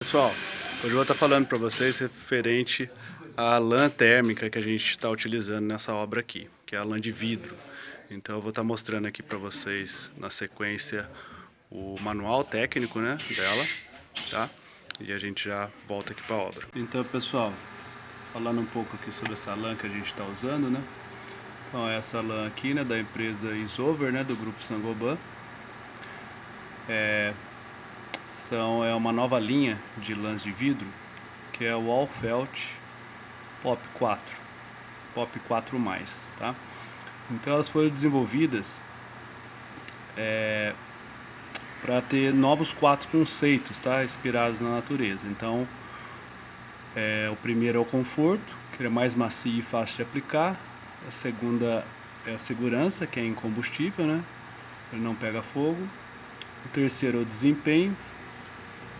Pessoal, hoje eu vou estar falando para vocês referente à lã térmica que a gente está utilizando nessa obra aqui, que é a lã de vidro. Então eu vou estar mostrando aqui para vocês na sequência o manual técnico, né, dela, tá? E a gente já volta aqui para a obra. Então, pessoal, falando um pouco aqui sobre essa lã que a gente está usando, né? Então essa lã aqui, né, da empresa Isover, né, do grupo Saint-Gobain. É uma nova linha de lãs de vidro, que é o Allfelt Pop 4, Pop 4+, tá? Então elas foram desenvolvidas para ter novos 4 conceitos, tá? Inspirados na natureza. Então, o primeiro é o conforto, que é mais macio e fácil de aplicar. A segunda é a segurança, que é incombustível, né? Ele não pega fogo. O terceiro é o desempenho,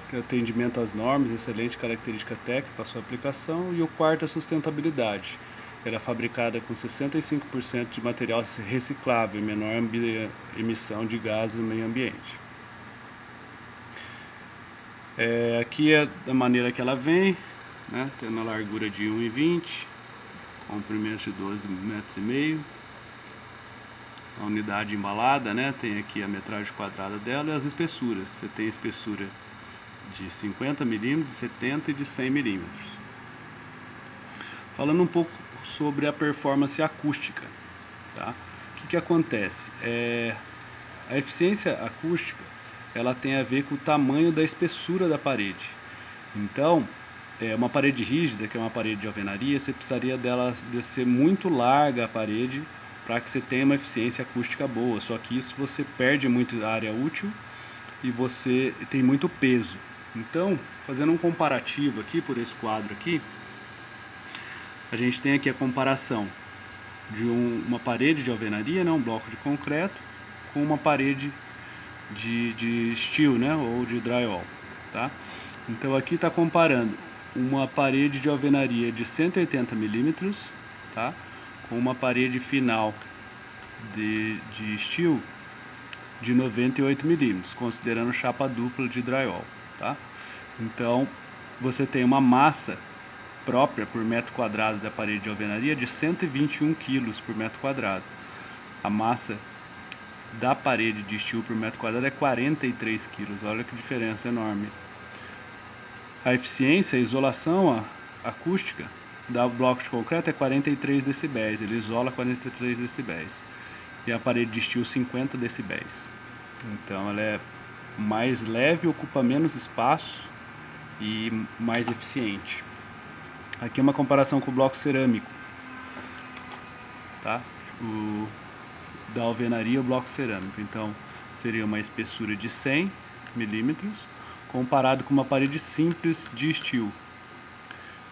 que é o atendimento às normas, excelente característica técnica para sua aplicação. E o quarto é a sustentabilidade. Ela é fabricada com 65% de material reciclável e menor emissão de gases no meio ambiente. Aqui é da maneira que ela vem, né? Tendo a largura de 1,20 m, comprimento de 12,5 m. A unidade embalada, né? Tem aqui a metragem quadrada dela e as espessuras. Você tem a espessura de 50 mm, de 70 e de 100 mm. Falando um pouco sobre a performance acústica, tá? O que acontece? A eficiência acústica, ela tem a ver com o tamanho da espessura da parede. Então, uma parede rígida, que é uma parede de alvenaria, você precisaria dela de ser muito larga a parede para que você tenha uma eficiência acústica boa. Só que isso você perde muito área útil e você tem muito peso. Então, fazendo um comparativo aqui por esse quadro aqui, a gente tem aqui a comparação de uma parede de alvenaria, né, um bloco de concreto, com uma parede de steel, né, ou de drywall, tá? Então aqui está comparando uma parede de alvenaria de 180 mm, tá, com uma parede final de steel de 98 mm, considerando chapa dupla de drywall, tá? Então você tem uma massa própria por metro quadrado da parede de alvenaria de 121 kg por metro quadrado. A massa da parede de steel por metro quadrado é 43 kg. Olha que diferença enorme. A eficiência, a isolação acústica da bloco de concreto é 43 decibéis. Ele isola 43 decibéis. E a parede de steel 50 decibéis. Então ela é mais leve, ocupa menos espaço e mais eficiente. Aqui é uma comparação com o bloco cerâmico, tá? Da alvenaria e o bloco cerâmico. Então seria uma espessura de 100 mm comparado com uma parede simples de steel.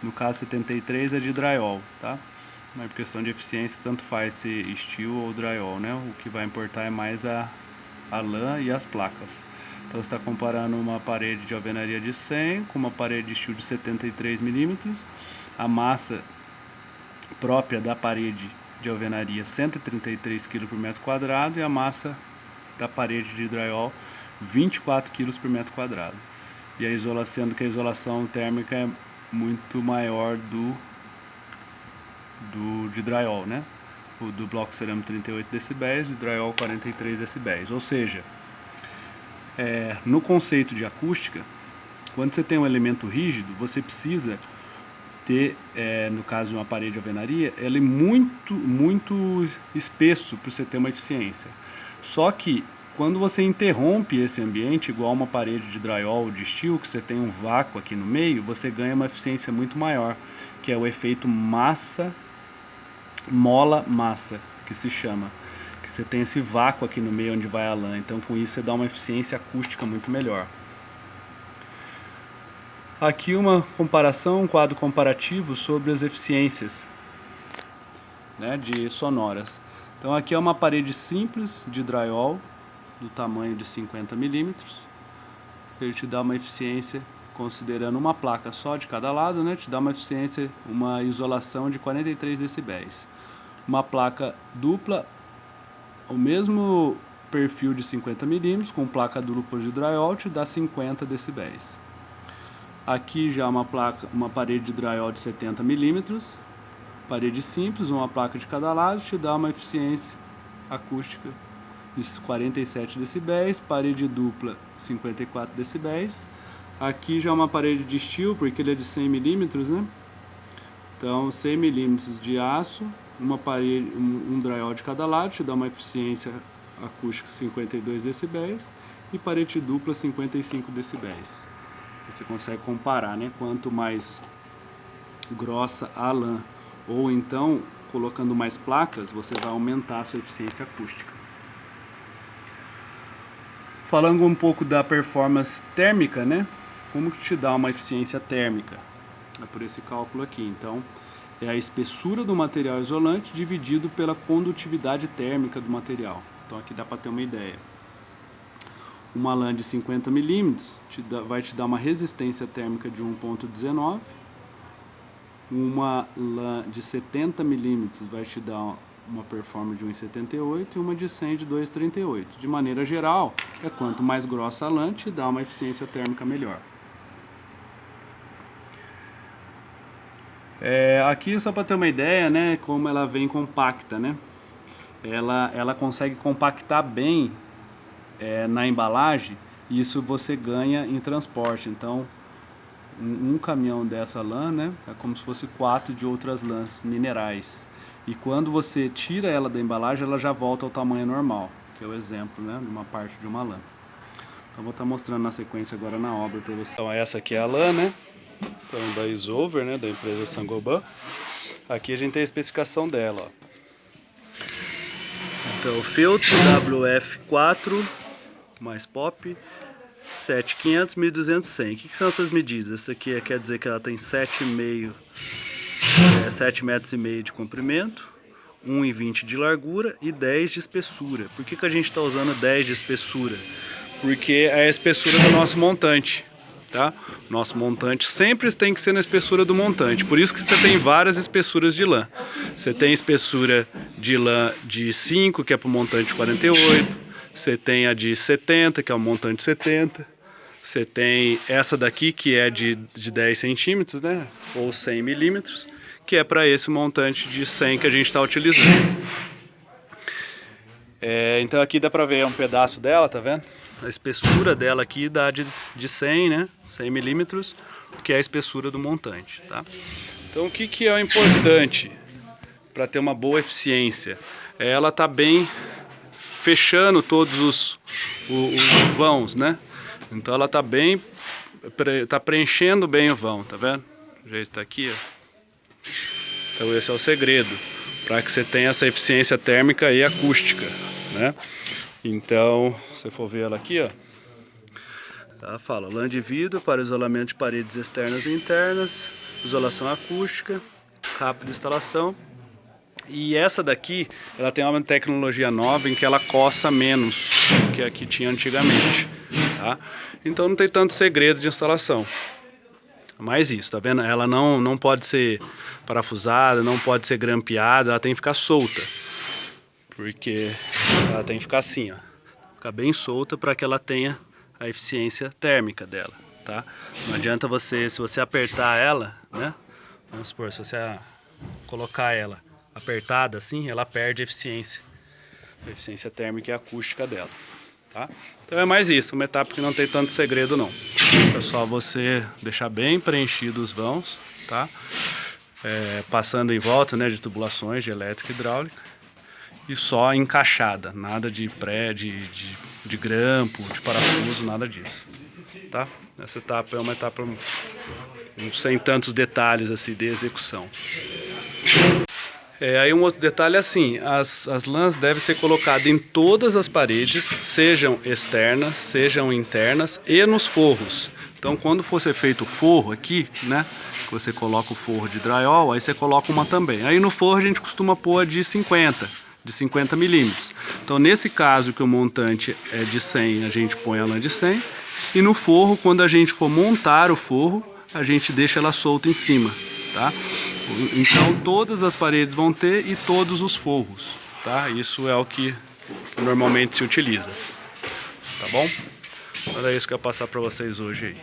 No caso 73 é de drywall, tá? Mas por questão de eficiência tanto faz ser steel ou drywall, né? O que vai importar é mais a lã e as placas. Então você está comparando uma parede de alvenaria de 100 com uma parede de steel de 73 mm. A massa própria da parede de alvenaria 133 kg por metro quadrado e a massa da parede de drywall 24 kg por metro quadrado. E a isolação, sendo que a isolação térmica é muito maior de drywall, né? O do bloco cerâmico 38 decibéis, o drywall 43 decibéis. Ou seja, no conceito de acústica, quando você tem um elemento rígido, você precisa ter, no caso de uma parede de alvenaria, ele é muito espesso para você ter uma eficiência. Só que quando você interrompe esse ambiente, igual uma parede de drywall, de steel, que você tem um vácuo aqui no meio, você ganha uma eficiência muito maior, que é o efeito mola-massa, que se chama. Que você tem esse vácuo aqui no meio onde vai a lã, então com isso você dá uma eficiência acústica muito melhor. Aqui uma comparação, um quadro comparativo sobre as eficiências, né, de sonoras. Então aqui é uma parede simples de drywall, do tamanho de 50 mm. Ele te dá uma eficiência, considerando uma placa só de cada lado, né, te dá uma eficiência, uma isolação de 43 decibéis. Uma placa dupla, o mesmo perfil de 50 mm, com placa dupla de drywall, te dá 50 decibéis. Aqui já uma parede de drywall de 70 milímetros, parede simples, uma placa de cada lado, te dá uma eficiência acústica de 47 decibéis, parede dupla 54 decibéis. Aqui já uma parede de steel, porque ele é de 100 milímetros, né? Então 100 milímetros de aço, uma parede, um drywall de cada lado, te dá uma eficiência acústica 52 decibéis e parede dupla 55 decibéis. Você consegue comparar, né? Quanto mais grossa a lã ou então colocando mais placas, você vai aumentar a sua eficiência acústica. Falando um pouco da performance térmica, né? Como que te dá uma eficiência térmica? É por esse cálculo aqui. Então, é a espessura do material isolante dividido pela condutividade térmica do material. Então aqui dá para ter uma ideia. Uma lã de 50 milímetros vai te dar uma resistência térmica de 1,19. Uma lã de 70 milímetros vai te dar uma performance de 1,78 e uma de 100 de 2,38. De maneira geral, quanto mais grossa a lã, te dá uma eficiência térmica melhor. Aqui só para ter uma ideia, né, como ela vem compacta, né? Ela consegue compactar bem na embalagem, e isso você ganha em transporte. Então, um caminhão dessa lã, né, é como se fosse 4 de outras lãs minerais. E quando você tira ela da embalagem, ela já volta ao tamanho normal, que é o exemplo, né, de uma parte de uma lã. Então vou estar mostrando na sequência agora na obra para você. Então essa aqui é a lã, né? Então da Isover, né, da empresa Saint-Gobain. Aqui a gente tem a especificação dela, ó. Então, filtro WF4 mais pop 7500, 1200, 100. O que são essas medidas? Essa aqui quer dizer que ela tem 7,5 7,5 metros de comprimento, 1,20 de largura e 10 de espessura. Por que a gente está usando 10 de espessura? Porque é a espessura do nosso montante. Tá? Nosso montante sempre tem que ser na espessura do montante. Por isso que você tem várias espessuras de lã. Você tem espessura de lã de 5, que é para o montante 48. Você tem a de 70, que é o montante 70. Você tem essa daqui, que é de 10 centímetros, né? Ou 100 milímetros, que é para esse montante de 100 que a gente está utilizando. Então aqui dá para ver um pedaço dela, tá vendo? A espessura dela aqui dá de 100, né? 100 milímetros, que é a espessura do montante, tá? Então o que é importante para ter uma boa eficiência? Ela tá bem fechando todos os vãos, né? Então ela tá bem, tá preenchendo bem o vão, tá vendo? O jeito tá aqui, ó. Então esse é o segredo, para que você tenha essa eficiência térmica e acústica, né? Então, se você for ver ela aqui, ó, ela fala lã de vidro para isolamento de paredes externas e internas, isolação acústica, rápida instalação. E essa daqui, ela tem uma tecnologia nova em que ela coça menos do que a que tinha antigamente, tá? Então não tem tanto segredo de instalação. Mas isso, tá vendo? Ela não pode ser parafusada, não pode ser grampeada, ela tem que ficar solta. Porque ela tem que ficar assim, ó. Ficar bem solta para que ela tenha a eficiência térmica dela, tá? Não adianta você, se você apertar ela, né? Vamos supor, se você colocar ela apertada assim, ela perde a eficiência térmica e acústica dela, tá? Então é mais isso, uma etapa que não tem tanto segredo não. É só você deixar bem preenchido os vãos, tá? Passando em volta, né, de tubulações de elétrica e hidráulica. E só encaixada, nada de de grampo, de parafuso, nada disso, tá? Essa etapa é uma etapa sem tantos detalhes assim de execução. Aí um outro detalhe é assim, as lãs devem ser colocadas em todas as paredes, sejam externas, sejam internas e nos forros. Então quando for ser feito o forro aqui, né, você coloca o forro de drywall, aí você coloca uma também. Aí no forro a gente costuma pôr de 50 milímetros. Então nesse caso que o montante é de 100, a gente põe a lã de 100. E no forro, quando a gente for montar o forro, a gente deixa ela solta em cima, tá? Então todas as paredes vão ter e todos os forros, tá? Isso é o que normalmente se utiliza, tá bom? Era isso que eu ia passar para vocês hoje aí.